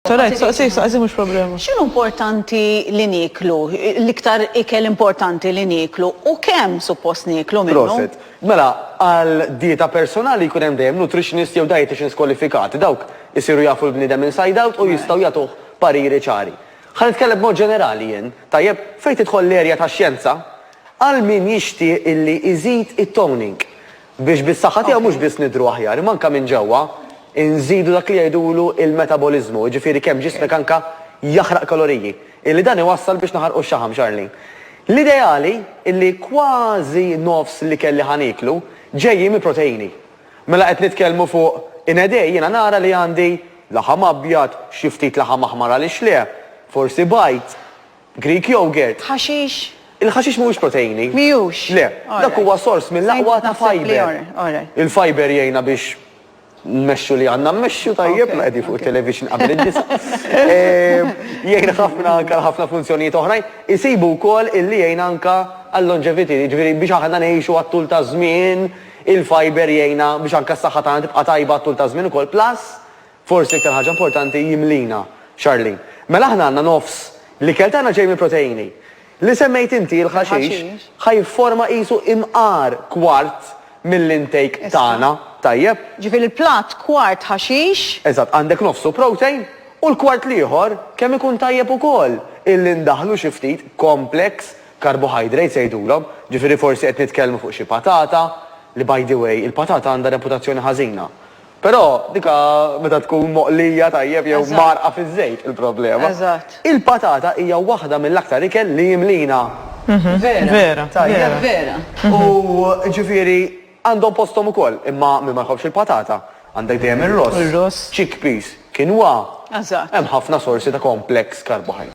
Rajt, soqsi mux problema. X'inhu importanti li niklu? L-iktar ikel importanti li niklu u kemm suppost niklu minnu? Proset. Mela, għal dieta personali jkun hemm dejjem nutritionist jew dietitians kwalifikati. Dawk isiru jafu l-bniedem inside out u jistgħu jagħtuh pariri ċari. Ħa nitkellem b'mod ġenerali jien, tajjeb fejn tidħol l-erja tax-xjenza għal min jixtieq illi iżid it-toning biex bis-saħħa tiegħu mhux biss nidru aħjar, imma anke minn ġewwa inżidu dak li jgħidulu il-metabolizmu, ġifieri kemm ġismek anke jaħraq kaloriji. Illi dan iwassal biex naħarqu x-xaħam Charlene. L-ideali illi kważi nofs li kelli ħaniklu ġejji mill-proteini. Mela qed nitkellmu fuq inedej jiena nara li għandi laħam abjad, xi ftit laħam aħmar għaliex le, forsi bajt, Greek yogurt. Ħaxix? Il-ħaxix mhuwiex proteini. Mhijiex. Le, dak huwa sors mill-aqwa ta' fiber. Il-fiber jgħinna biex nmexxu li għandna mmexxu tajjeb qegħdi fuq television qabel id-disa. Jgħinna ħafna funzjonijiet oħrajn, isibu wkoll illi jgħinna anke għall-longevity, ġifieri biex aħna ngħixu għat-tul ta' żmien, il-fiber jgħinna biex anke s-saħħa tagħna tibqa' tajba għat-tul ta' żmien ukoll. Plus, forsi iktar ħaġa importanti jimlina, Charlene. Mela aħna għandna nofs li kell tagħna ġej mill-proteini. Li semmejt inti l-ħaxix ħajforma qisu imqar kwart mill-intake tagħna, tajjeb? Ġifieri il-platt kwart ħaxix? Eżatt, għandek nofsu protein u l-kwart liħor kemm ikun tajjeb ukoll illi ndaħlu xi ftit complex carbohydrates jgħidulhom, ġifieri forsi qed nitkellmu fuq xi patata li by the way il-patata għandha reputazzjoni ħażina. Però dika meta tkun moqlija tajjeb jew marqa fiż-żejt il-problema. Eżatt. Il-patata hija waħda mill-aktar ikel li jimlina. Vera. Tajjeb. Vera. U ġifieri għandhom postom ukoll, imma min ma jħobbx il-patata. Għandek dejjem ir-ross, chickpeas, kinwa. Eżatt. Hemm ħafna sorsi ta' complex carbohydrates.